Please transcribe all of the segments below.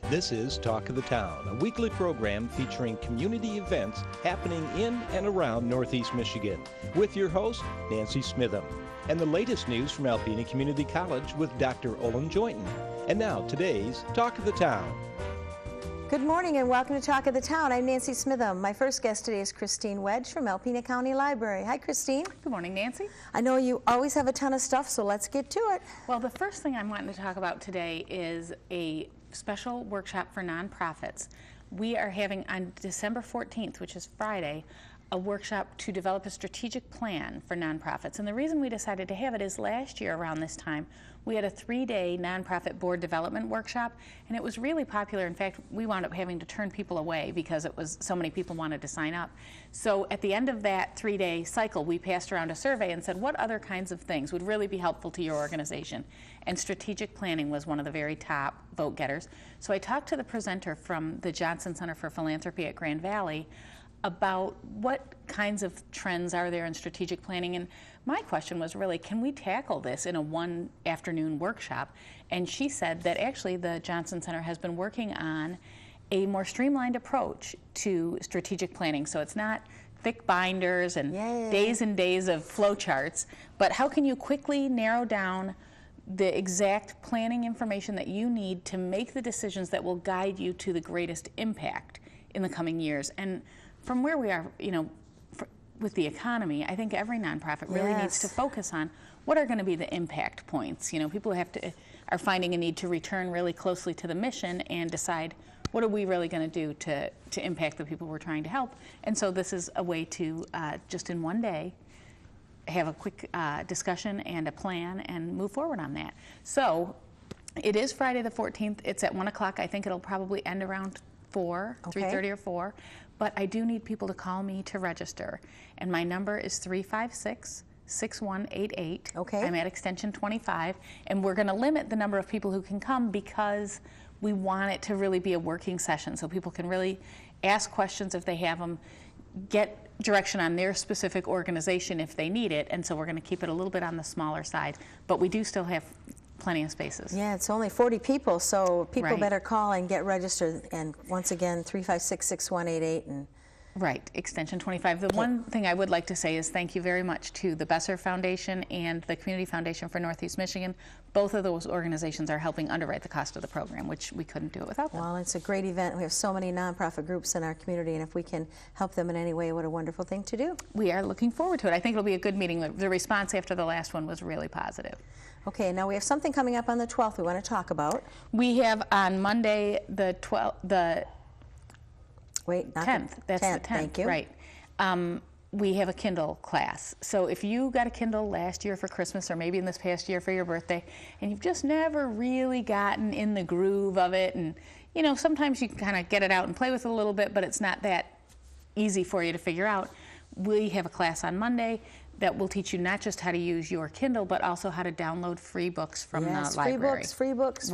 This is Talk of the Town, a weekly program featuring community events happening in and around Northeast Michigan, with your host, Nancy Smitham, and the latest news from Alpena Community College with Dr. Olin Joynton. And now, today's Talk of the Town. Good morning and welcome to Talk of the Town. I'm Nancy Smitham. My first guest today is Christine Wedge from Alpena County Library. Hi, Christine. Good morning, Nancy. I know you always have a ton of stuff, so let's get to it. Well, the first thing I'm wanting to talk about today is a special workshop for nonprofits. We are having on December 14th, which is Friday, a workshop to develop a strategic plan for nonprofits. And the reason we decided to have it is last year around this time, we had a 3-day nonprofit board development workshop, and it was really popular. In fact, we wound up having to turn people away because it was so many people wanted to sign up. So at the end of that 3-day cycle, we passed around a survey and said, what other kinds of things would really be helpful to your organization? And strategic planning was one of the very top vote getters. So I talked to the presenter from the Johnson Center for Philanthropy at Grand Valley about what kinds of trends are there in strategic planning. And my question was really, can we tackle this in a one afternoon workshop? And she said that actually the Johnson Center has been working on a more streamlined approach to strategic planning. So it's not thick binders and days and days of flowcharts, but how can you quickly narrow down the exact planning information that you need to make the decisions that will guide you to the greatest impact in the coming years. And from where we are, with the economy, I think every nonprofit really needs to focus on what are going to be the impact points. People are finding a need to return really closely to the mission and decide what are we really going to do to impact the people we're trying to help. And so this is a way to just in one day have a quick discussion and a plan and move forward on that. So it is Friday the 14th. It's at 1 o'clock. I think it'll probably end around 3:30 or 4. But I do need people to call me to register. And my number is 356-6188. Okay. I'm at extension 25. And we're going to limit the number of people who can come because we want it to really be a working session so people can really ask questions if they have them, get direction on their specific organization if they need it. And so we're going to keep it a little bit on the smaller side. But we do still have plenty of spaces. Yeah, it's only 40 people, so people better call and get registered. And once again, 356-6188. And right, extension 25. The one thing I would like to say is thank you very much to the Besser Foundation and the Community Foundation for Northeast Michigan. Both of those organizations are helping underwrite the cost of the program, which we couldn't do it without them. Well, it's a great event. We have so many nonprofit groups in our community, and if we can help them in any way, what a wonderful thing to do. We are looking forward to it. I think it'll be a good meeting. The response after the last one was really positive. Okay, now we have something coming up on the 12th we want to talk about. We have on Monday the 10th. That's the 10th. Thank you. Right. We have a Kindle class. So if you got a Kindle last year for Christmas or maybe in this past year for your birthday and you've just never really gotten in the groove of it, and sometimes you can kind of get it out and play with it a little bit, but it's not that easy for you to figure out. We have a class on Monday that will teach you not just how to use your Kindle, but also how to download free books from the library. Free books.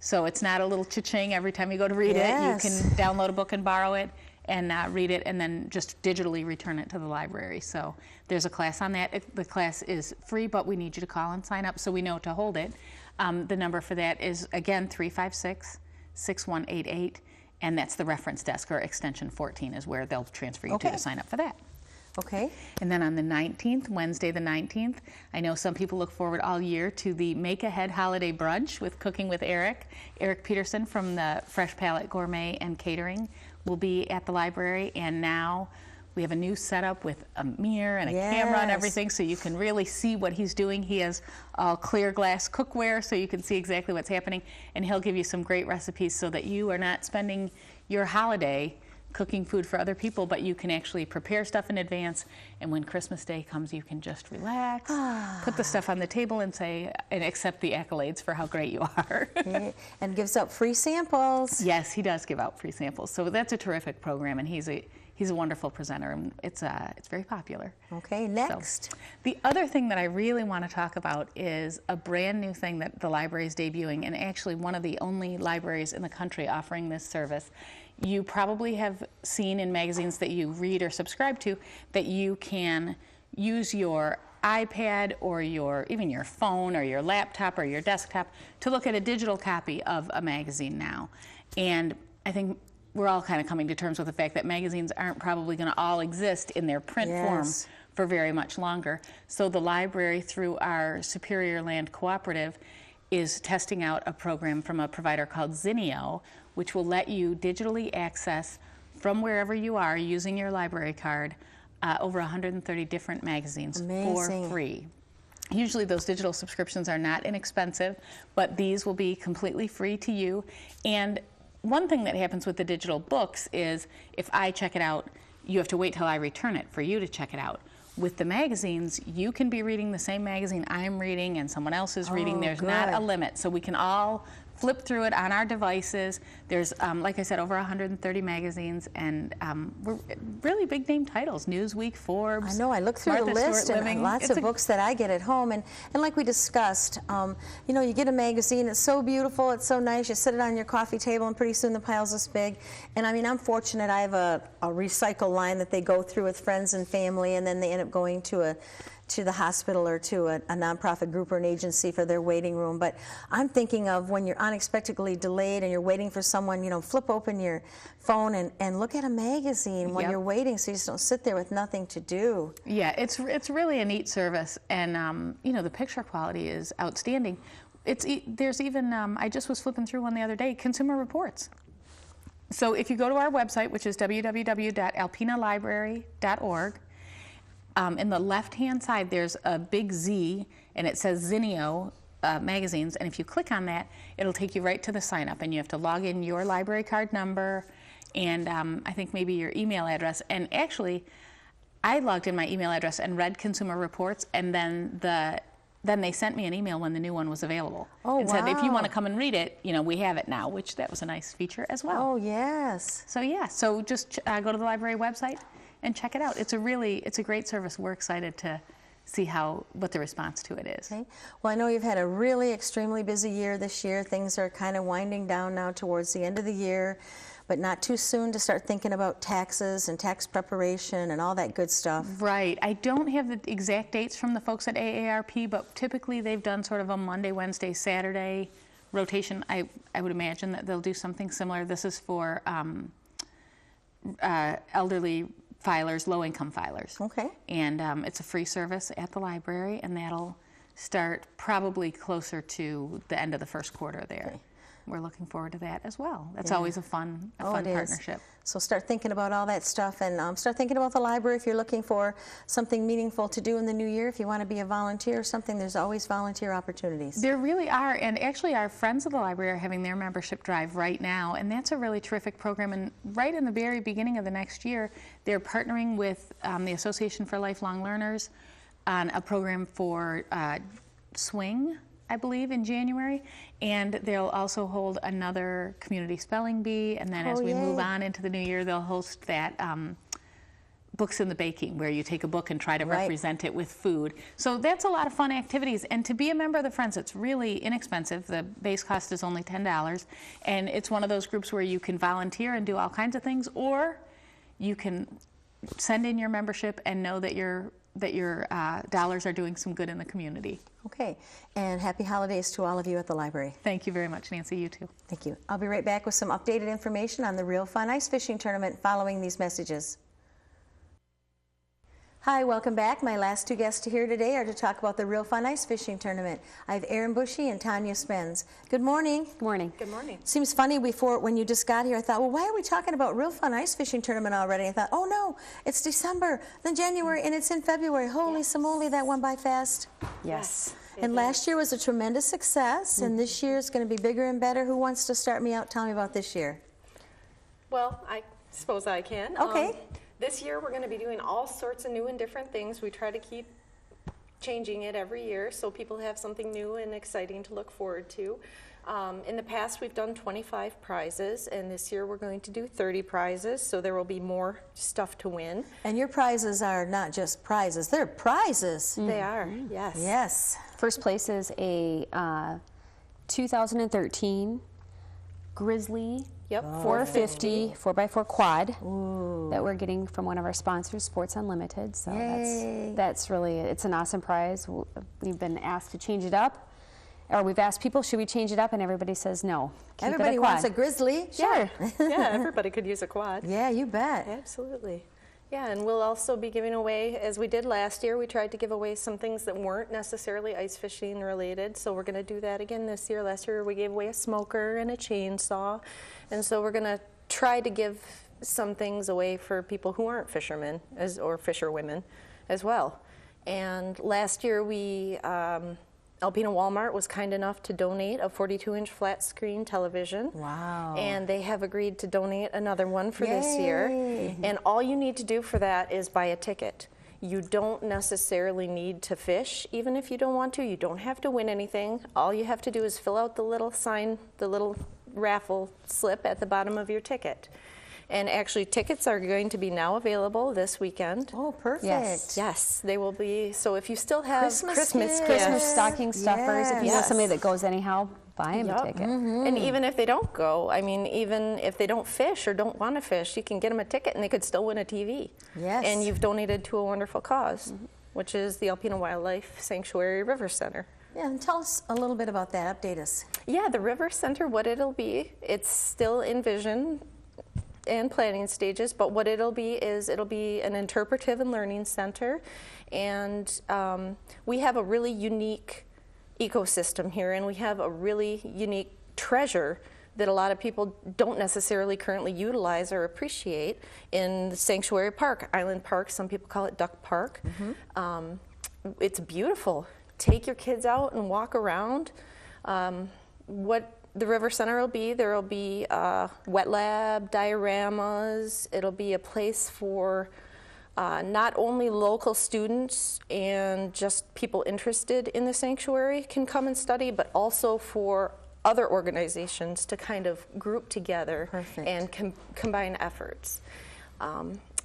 So it's not a little cha-ching every time you go to read it. You can download a book and borrow it and read it and then just digitally return it to the library. So there's a class on that. The class is free, but we need you to call and sign up so we know to hold it. The number for that is, again, 356-6188, and that's the reference desk, or extension 14 is where they'll transfer you to sign up for that. Okay. And then on the 19th, Wednesday the 19th, I know some people look forward all year to the Make Ahead Holiday Brunch with Cooking with Eric. Eric Peterson from the Fresh Palate Gourmet and Catering will be at the library, and now we have a new setup with a mirror and a camera and everything, so you can really see what he's doing. He has all clear glass cookware, so you can see exactly what's happening, and he'll give you some great recipes so that you are not spending your holiday cooking food for other people, but you can actually prepare stuff in advance, and when Christmas Day comes, you can just relax, put the stuff on the table and accept the accolades for how great you are. And gives out free samples. Yes, he does give out free samples. So that's a terrific program, and he's a wonderful presenter, and it's very popular. Okay, next. So, the other thing that I really want to talk about is a brand new thing that the library is debuting, and actually one of the only libraries in the country offering this service. You probably have seen in magazines that you read or subscribe to that you can use your iPad or even your phone or your laptop or your desktop to look at a digital copy of a magazine now. And I think we're all kind of coming to terms with the fact that magazines aren't probably going to all exist in their print form for very much longer. So the library, through our Superior Land Cooperative, is testing out a program from a provider called Zinio, which will let you digitally access from wherever you are using your library card over 130 different magazines for free. Usually those digital subscriptions are not inexpensive, but these will be completely free to you. And one thing that happens with the digital books is if I check it out, you have to wait till I return it for you to check it out. With the magazines, you can be reading the same magazine I'm reading and someone else is reading. There's not a limit, so we can all flip through it on our devices. There's, like I said, over 130 magazines, and we're really big name titles: Newsweek, Forbes. I know. I look through Martha the list Stewart and Living. lots of books that I get at home, and like we discussed, you know, you get a magazine. It's so beautiful. It's so nice. You sit it on your coffee table, and pretty soon the pile's this big. And I mean, I'm fortunate. I have a recycle line that they go through with friends and family, and then they end up going to the hospital or to a nonprofit group or an agency for their waiting room. But I'm thinking of when you're unexpectedly delayed and you're waiting for someone, you know, flip open your phone and look at a magazine while you're waiting, so you just don't sit there with nothing to do. Yeah, it's really a neat service, and you know, the picture quality is outstanding. There's even, I just was flipping through one the other day, Consumer Reports. So if you go to our website, which is www.alpinalibrary.org, in the left-hand side, there's a big Z, and it says Zinio magazines. And if you click on that, it'll take you right to the sign-up, and you have to log in your library card number and I think maybe your email address. And actually, I logged in my email address and read Consumer Reports, and then they sent me an email when the new one was available. And said, if you want to come and read it, you know, we have it now, which that was a nice feature as well. Oh, yes. So yeah, so just go to the library website and check it out. It's a great service. We're excited to see what the response to it is. Okay. Well, I know you've had a really extremely busy year this year. Things are kind of winding down now towards the end of the year, but not too soon to start thinking about taxes and tax preparation and all that good stuff. Right. I don't have the exact dates from the folks at AARP, but typically they've done sort of a Monday, Wednesday, Saturday rotation. I would imagine that they'll do something similar. This is for elderly filers, low-income filers. Okay. And it's a free service at the library, and that'll start probably closer to the end of the first quarter there. Okay. We're looking forward to that as well. That's always a fun partnership. So start thinking about all that stuff, and start thinking about the library if you're looking for something meaningful to do in the new year. If you want to be a volunteer or something, there's always volunteer opportunities. There really are, and actually our friends of the library are having their membership drive right now, and that's a really terrific program. And right in the very beginning of the next year, they're partnering with the Association for Lifelong Learners on a program for Swing, I believe, in January, and they'll also hold another community spelling bee, and then as we move on into the new year, they'll host that Books in the Baking, where you take a book and try to represent it with food. So that's a lot of fun activities, and to be a member of the Friends, it's really inexpensive. The base cost is only $10, and it's one of those groups where you can volunteer and do all kinds of things, or you can send in your membership and know that your dollars are doing some good in the community. Okay, and happy holidays to all of you at the library. Thank you very much, Nancy. You too. Thank you. I'll be right back with some updated information on the Real Fun Ice Fishing Tournament following these messages. Hi, welcome back. My last two guests here today are to talk about the Real Fun Ice Fishing Tournament. I have Erin Bushy and Tanya Spence. Good morning. Good morning. Good morning. Seems funny, when you just got here, I thought, well, why are we talking about Real Fun Ice Fishing Tournament already? I thought, oh no, it's December, then January, and it's in February. Holy Samoli, that went by fast. Yes. And last year was a tremendous success, and this year is going to be bigger and better. Who wants to start me out? Tell me about this year. Well, I suppose I can. Okay. This year we're going to be doing all sorts of new and different things. We try to keep changing it every year so people have something new and exciting to look forward to. In the past we've done 25 prizes, and this year we're going to do 30 prizes, so there will be more stuff to win. And your prizes are not just prizes, they're prizes. They are, yes. Yes. First place is a 2013 Grizzly 450 4x4 quad that we're getting from one of our sponsors, Sports Unlimited. So that's really, it's an awesome prize. We've been asked to change it up, or we've asked people, should we change it up? And everybody says no. Keep Everybody it a wants quad. a grizzly. Sure. Yeah, everybody could use a quad. Yeah, you bet. Absolutely. Yeah, and we'll also be giving away, as we did last year, we tried to give away some things that weren't necessarily ice fishing related, so we're going to do that again this year. Last year we gave away a smoker and a chainsaw, and so we're going to try to give some things away for people who aren't fishermen or fisherwomen as well. And last year we Alpena Walmart was kind enough to donate a 42-inch flat screen television. Wow. And they have agreed to donate another one for this year. Yay. And all you need to do for that is buy a ticket. You don't necessarily need to fish, even if you don't want to. You don't have to win anything. All you have to do is fill out the little sign, the little raffle slip at the bottom of your ticket. And actually, tickets are going to be now available this weekend. Oh, perfect. Yes, they will be. So if you still have Christmas gifts. Christmas gifts, stocking stuffers. If you know Yes. somebody that goes anyhow, buy them Yep. a ticket. And even if they don't go, I mean, even if they don't fish or don't want to fish, you can get them a ticket and they could still win a TV. Yes. And you've donated to a wonderful cause, which is the Alpena Wildlife Sanctuary River Center. Yeah, and tell us a little bit about that. Update us. Yeah, the River Center, what it'll be, it's still in vision and planning stages, but what it'll be is it'll be an interpretive and learning center, and we have a really unique ecosystem here, and we have a really unique treasure that a lot of people don't necessarily currently utilize or appreciate in the Sanctuary Park, Island Park. Some people call it Duck Park. It's beautiful. Take your kids out and walk around. What the River Center will be, there will be wet lab, dioramas. It'll be a place for not only local students and just people interested in the sanctuary can come and study, but also for other organizations to kind of group together and combine efforts.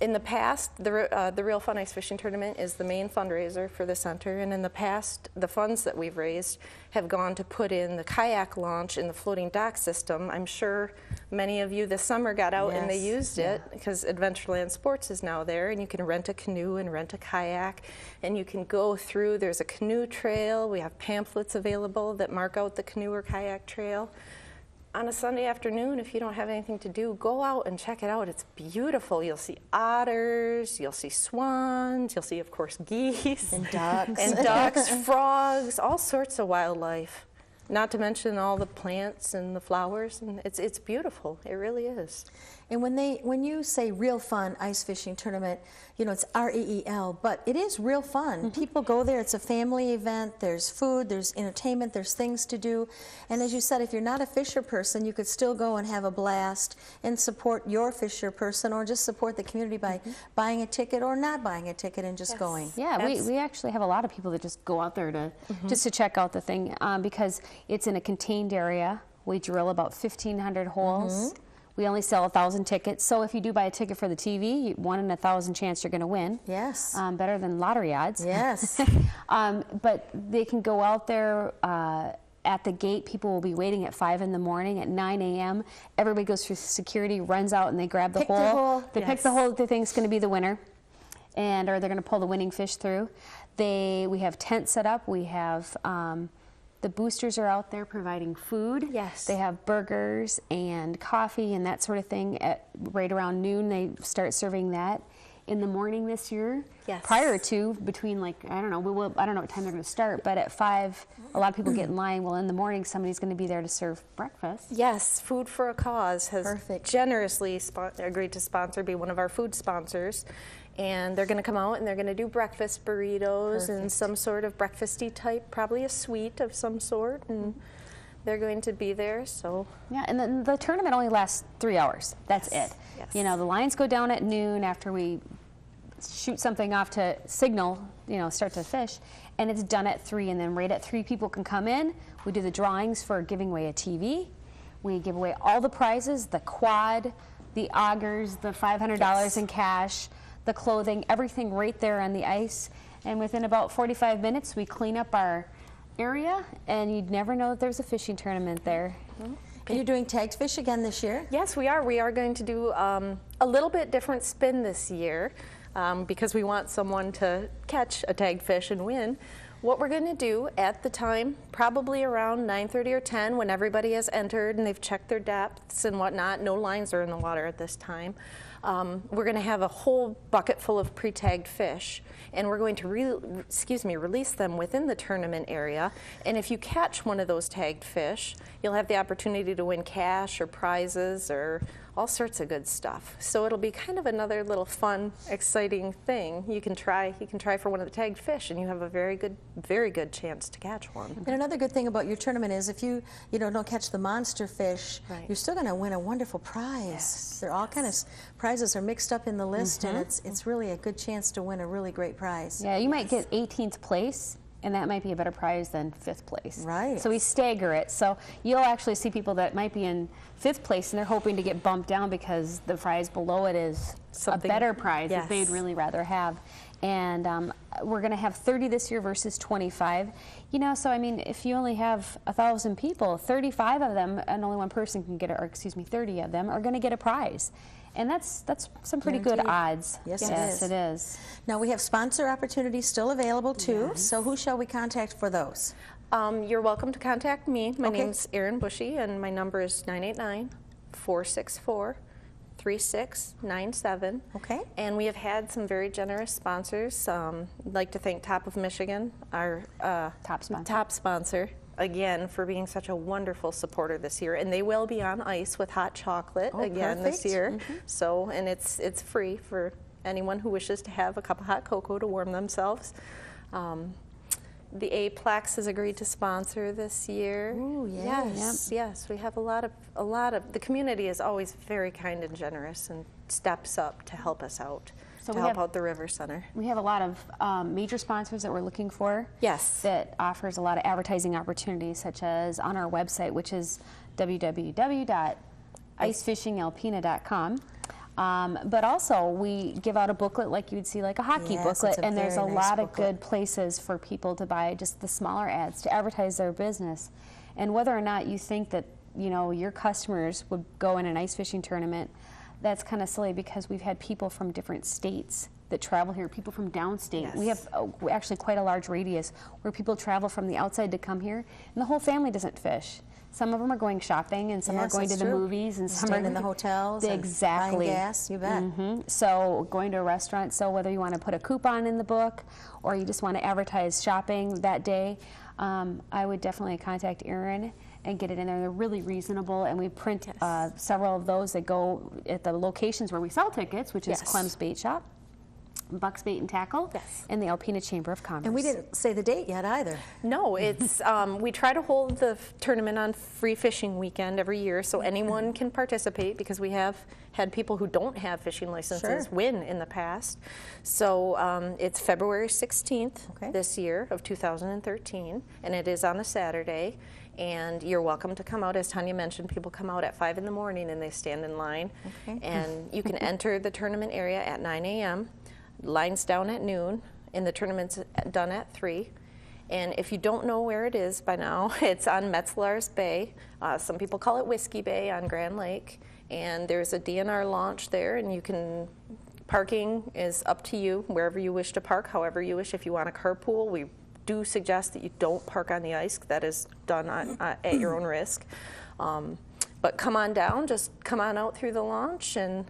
In the past, the Real Fun Ice Fishing Tournament is the main fundraiser for the center, and in the past, the funds that we've raised have gone to put in the kayak launch in the floating dock system. I'm sure many of you this summer got out and they used it because Adventureland Sports is now there, and you can rent a canoe and rent a kayak, and you can go through. There's a canoe trail. We have pamphlets available that mark out the canoe or kayak trail. On a Sunday afternoon, if you don't have anything to do, go out and check it out. It's beautiful. You'll see otters, you'll see swans, you'll see, of course, geese. And ducks. And ducks, frogs, all sorts of wildlife. Not to mention all the plants and the flowers. And it's beautiful. It really is. And when you say Real Fun Ice Fishing Tournament, you know, it's REEL, but it is real fun. People go there. It's a family event. There's food, there's entertainment, there's things to do. And as you said, if you're not a fisher person, you could still go and have a blast and support your fisher person, or just support the community by buying a ticket or not buying a ticket and just going. Yeah, we actually have a lot of people that just go out there to just to check out the thing because it's in a contained area. We drill about 1,500 holes. We only sell 1,000 tickets, so if you do buy a ticket for the TV, 1 in 1,000 chance you're going to win. Yes. Better than lottery odds. Yes. But they can go out there at the gate. People will be waiting at 5 in the morning. At 9 a.m., everybody goes through security, runs out, and they grab the Pick the hole. hole. They pick the hole that they think is going to be the winner, or they're going to pull the winning fish through. We have tents set up. We have the boosters are out there providing food. Yes. They have burgers and coffee and that sort of thing. At right around noon, they start serving that. In the morning this year, prior to, between I don't know what time they're going to start, but at 5, a lot of people get in line. Well, in the morning, somebody's going to be there to serve breakfast. Yes, Food for a Cause has generously agreed to be one of our food sponsors. And they're going to come out and they're going to do breakfast burritos and some sort of breakfasty type, probably a sweet of some sort, and they're going to be there. So yeah, and then the tournament only lasts 3 hours. That's it. Yes. You know, the lines go down at noon after we shoot something off to signal, start to fish, and it's done at 3. And then right at 3, people can come in. We do the drawings for giving away a TV. We give away all the prizes: the quad, the augers, the $500 in cash, the clothing, everything right there on the ice. And within about 45 minutes, we clean up our area, and you'd never know that there's a fishing tournament there. And you're doing tagged fish again this year? yes, we are. We are going to do a little bit different spin this year because we want someone to catch a tagged fish and win. What we're going to do at the time, probably around 9:30 or 10, when everybody has entered and they've checked their depths and whatnot, no lines are in the water at this time, we're going to have a whole bucket full of pre-tagged fish, and we're going to release them within the tournament area. And if you catch one of those tagged fish, you'll have the opportunity to win cash or prizes or all sorts of good stuff. So it'll be kind of another little fun, exciting thing. You can try for one of the tagged fish, and you have a very good chance to catch one. And another good thing about your tournament is if you don't catch the monster fish, Right. you're still going to win a wonderful prize. Yes, They're all kind of prizes are mixed up in the list, and it's really a good chance to win a really great prize. Yeah, you might get 18th place, and that might be a better prize than 5th place. Right. So we stagger it. So you'll actually see people that might be in 5th place, and they're hoping to get bumped down because the prize below it is Something- a better prize that yes. they'd really rather have. And we're going to have 30 this year versus 25. So I mean, if you only have 1,000 people, 35 of them, and only one person can get it, or excuse me, 30 of them are going to get a prize. And that's some pretty good Guaranteed. odds. Yes, it yes, is. it is. Now we have sponsor opportunities still available too. So who shall we contact for those? You're welcome to contact me. My Okay. name's Erin Bushy, and my number is 989-464-3697. Okay. And we have had some very generous sponsors. I'd like to thank Top of Michigan, our Top sponsor. top sponsor, again, for being such a wonderful supporter this year. And they will be on ice with hot chocolate again this perfect. year. So, and it's free for anyone who wishes to have a cup of hot cocoa to warm themselves. The Aplex has agreed to sponsor this year. Ooh, yes. Yes, we have a lot of the community is always very kind and generous and steps up to help us out, So to we help have- out the River Center. We have a lot of major sponsors that we're looking for. Yes. That offers a lot of advertising opportunities, such as on our website, which is www.icefishingalpena.com. But also, we give out a booklet like you would see, like a hockey Yes, booklet, it's a and there's a very nice lot of booklet. good places for people to buy just the smaller ads to advertise their business. And whether or not you think that your customers would go in an ice fishing tournament, that's kind of silly because we've had people from different states that travel here, people from downstate. We have actually quite a large radius where people travel from the outside to come here, and the whole family doesn't fish. Some of them are going shopping, and some are Yes, going to that's the true. movies, and some Staying are in the hotels and exactly buying gas, you bet. So going to a restaurant. So whether you want to put a coupon in the book, or you just want to advertise shopping that day, I would definitely contact Erin and get it in there. They're really reasonable, and we print several of those that go at the locations where we sell tickets, which is Yes. Clem's Bait Shop, Buck's Bait and Tackle, Yes. and the Alpena Chamber of Commerce. And we didn't say the date yet either. No, it's we try to hold the tournament on free fishing weekend every year, so anyone can participate because we have had people who don't have fishing licenses Sure. win in the past. So it's February 16th Okay. this year of 2013, and it is on a Saturday. And you're welcome to come out. As Tanya mentioned, people come out at 5 in the morning and they stand in line. Okay. And you can enter the tournament area at 9 a.m. Line's down at noon, and the tournament's done at 3. And if you don't know where it is by now, it's on Metzlar's Bay. Some people call it Whiskey Bay on Grand Lake. And there's a DNR launch there, and you can, parking is up to you, wherever you wish to park, however you wish. If you want a carpool, we do suggest that you don't park on the ice. That is done at your own risk. But come on down, just come on out through the launch, and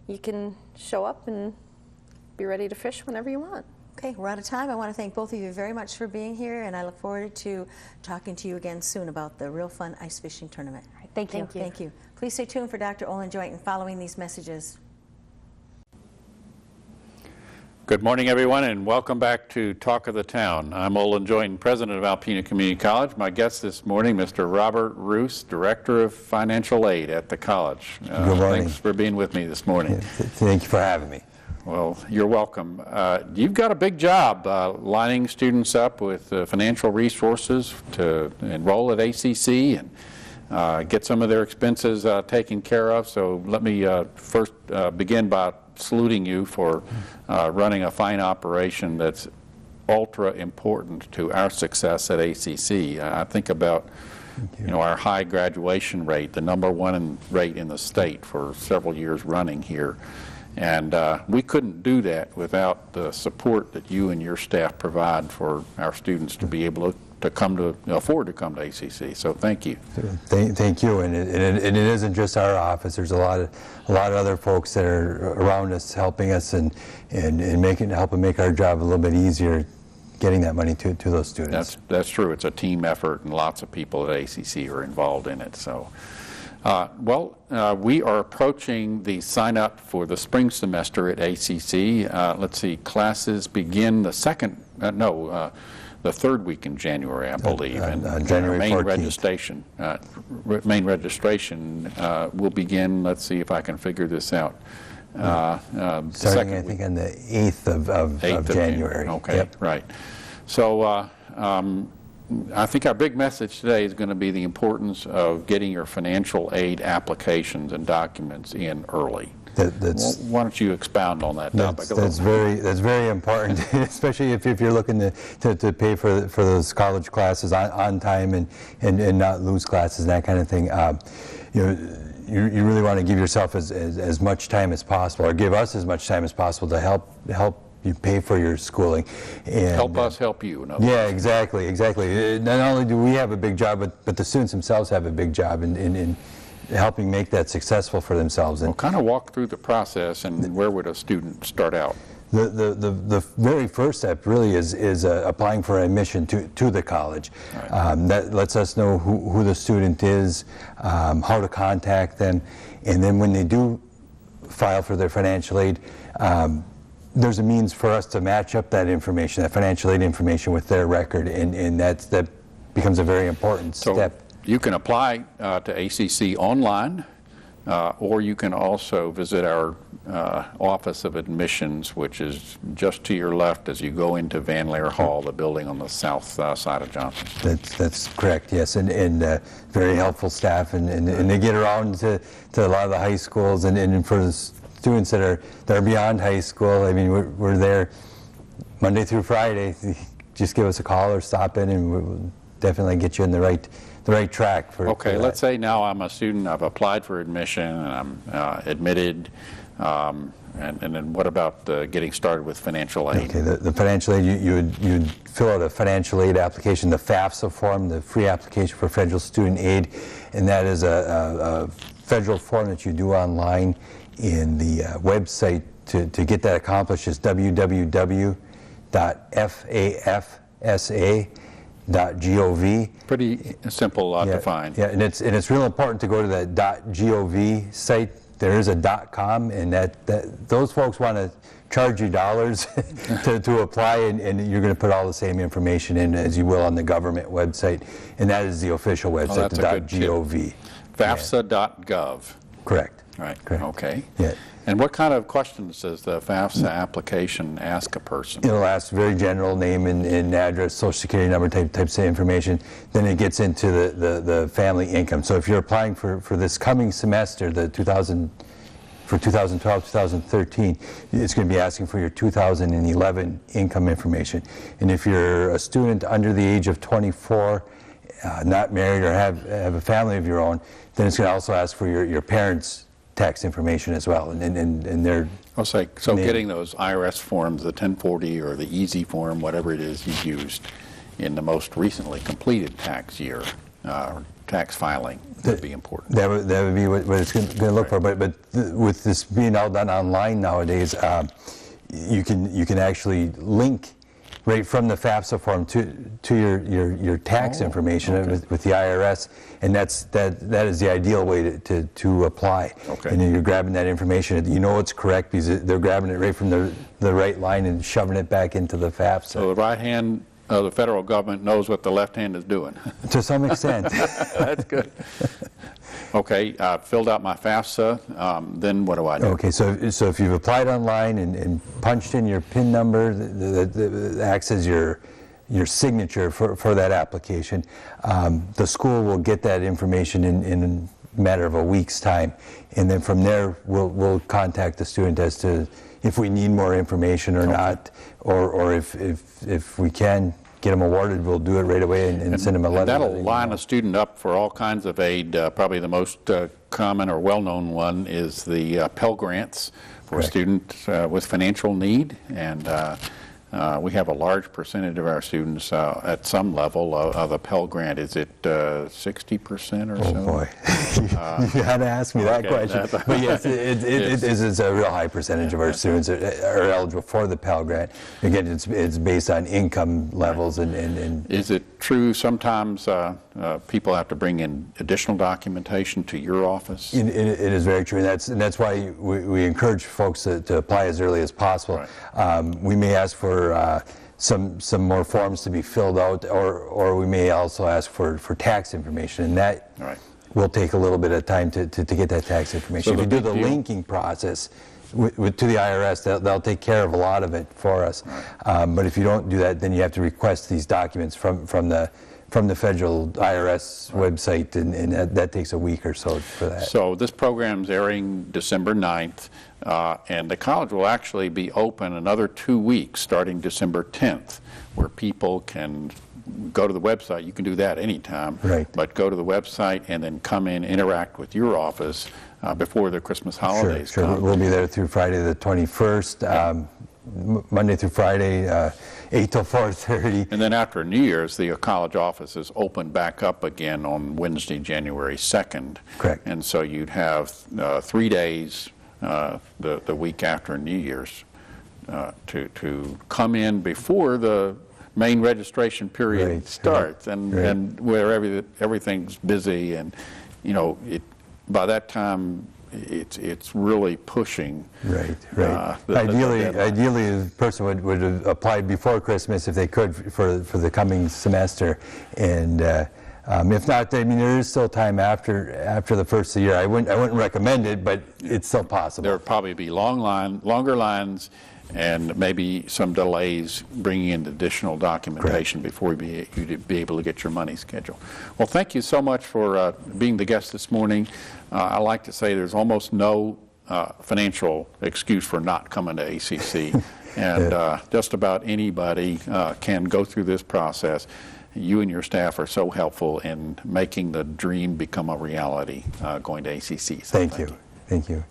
you can show up and be ready to fish whenever you want. Okay, we're out of time. I want to thank both of you very much for being here, and I look forward to talking to you again soon about the Real Fun Ice Fishing Tournament. Thank you. Thank you. Please stay tuned for Dr. Olin Joyton following these messages. Good morning, everyone, and welcome back to Talk of the Town. I'm Olin Joyton, president of Alpena Community College. My guest this morning, Mr. Robert Roos, director of financial aid at the college. Good morning. Thanks for being with me this morning. Thank you for having me. Well, you're welcome. You've got a big job lining students up with financial resources to enroll at ACC and get some of their expenses taken care of. So let me first begin by saluting you for running a fine operation that's ultra important to our success at ACC. I think about our high graduation rate, the #1 rate in the state for several years running here. And we couldn't do that without the support that you and your staff provide for our students to be able to come to, afford to come to ACC. So thank you. Thank you. And it isn't just our office. There's a lot of other folks that are around us helping us and helping make our job a little bit easier, getting that money to those students. That's true. It's a team effort, and lots of people at ACC are involved in it. So. We are approaching the sign-up for the spring semester at ACC. Let's see, classes begin the third week in January, I believe. And January 14th. Main registration will begin, let's see if I can figure this out. Starting, I think, on the 8th of January. Okay, yep. Right. So, I think our big message today is going to be the importance of getting your financial aid applications and documents in early. Why don't you expound on that topic a little bit? That's very important, especially if you're looking to pay for those college classes on time and not lose classes and that kind of thing. You really want to give yourself as much time as possible, or give us as much time as possible to help you pay for your schooling. And help us help you. Yeah, exactly. Not only do we have a big job, but the students themselves have a big job in helping make that successful for themselves. Well, kind of walk through the process, and where would a student start out? The very first step really is applying for admission to the college. Right. That lets us know who the student is, how to contact them, and then when they do file for their financial aid, there's a means for us to match up that information, that financial aid information, with their record, and that becomes a very important step. You can apply to ACC online, or you can also visit our Office of Admissions, which is just to your left as you go into Van Laer Hall, the building on the south side of Johnson. That's correct, yes, and very helpful staff, and they get around to a lot of the high schools, and for the students that are beyond high school, I mean, we're there Monday through Friday. Just give us a call or stop in, and we'll definitely get you in the right track for. Okay, let's say now I'm a student. I've applied for admission, and I'm admitted. And then what about getting started with financial aid? Okay, the financial aid, you'd fill out a financial aid application, the FAFSA form, the free application for federal student aid, and that is a federal form that you do online. In the website to get that accomplished is www.fafsa.gov. Pretty simple to find. Yeah, and it's real important to go to that .gov site. There is a .com, and that those folks want to charge you dollars to apply, and you're going to put all the same information in as you will on the government website, and that is the official website, the .gov. FAFSA.gov. Correct. Right. Correct. Okay. Yeah. And what kind of questions does the FAFSA application ask a person? It'll ask very general name and address, social security number types of information. Then it gets into the family income. So if you're applying for this coming semester, for 2012-2013, it's going to be asking for your 2011 income information. And if you're a student under the age of 24, not married or have a family of your own, then it's going to also ask for your parents' tax information as well, and their. I'll say, so getting those IRS forms, the 1040 or the Easy form, whatever it is you used in the most recently completed tax year, tax filing, would be important. That would be what it's going to look for. But with this being all done online nowadays, you can actually link right from the FAFSA form to your tax information with the IRS, and that is the ideal way to apply. Okay. And you're grabbing that information. You know it's correct because they're grabbing it right from the right line and shoving it back into the FAFSA. So the right hand of the federal government knows what the left hand is doing. To some extent. That's good. Okay, filled out my FAFSA, then what do I do? Okay, so if you've applied online and punched in your PIN number that acts as your signature for that application, the school will get that information in a matter of a week's time, and then from there we'll contact the student as to if we need more information or not, or if we can get them awarded, we'll do it right away and send them a letter. And that'll letting them line know. a student up for all kinds of aid. Probably the most common or well-known one is the Pell Grants for Correct. students with financial need, and we have a large percentage of our students at some level of a Pell Grant. Is it 60% or so? Oh boy, you had to ask me that Okay, question. But yes, it is a real high percentage of our students are eligible for the Pell Grant. Again, it's based on income levels and Is it true sometimes people have to bring in additional documentation to your office? It is very true, and that's why we encourage folks to apply as early as possible. Right. We may ask for some more forms to be filled out, or we may also ask for tax information, and that Right. will take a little bit of time to get that tax information. So if the you do big the deal- linking process to the IRS, they'll take care of a lot of it for us. But if you don't do that, then you have to request these documents from the federal IRS website, and that takes a week or so for that. So this program's airing December 9th, and the college will actually be open another 2 weeks, starting December 10th, where people can go to the website. You can do that anytime. Right. But go to the website and then come in, interact with your office before the Christmas holidays Sure. come. We'll be there through Friday the 21st, Monday through Friday, 8 till 4:30. And then after New Year's, the college office is open back up again on Wednesday, January 2nd. Correct. And so you'd have 3 days the week after New Year's to come in before the main registration period Right, starts, right, and right. and where everything's busy, and by that time it's really pushing. Right. the deadline. Ideally, the person would have applied before Christmas if they could for the coming semester, and if not, I mean, there is still time after the first of the year. I wouldn't recommend it, but it's still possible. There would probably be longer lines, and maybe some delays bringing in additional documentation before you'd be able to get your money scheduled. Well, thank you so much for being the guest this morning. I like to say there's almost no financial excuse for not coming to ACC, and just about anybody can go through this process. You and your staff are so helpful in making the dream become a reality, going to ACC. So Thank you. Thank you.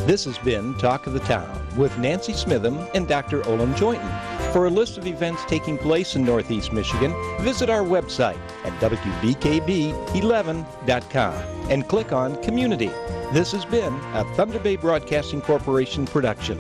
This has been Talk of the Town with Nancy Smitham and Dr. Olin Joynton. For a list of events taking place in Northeast Michigan, visit our website at wbkb11.com and click on Community. This has been a Thunder Bay Broadcasting Corporation production.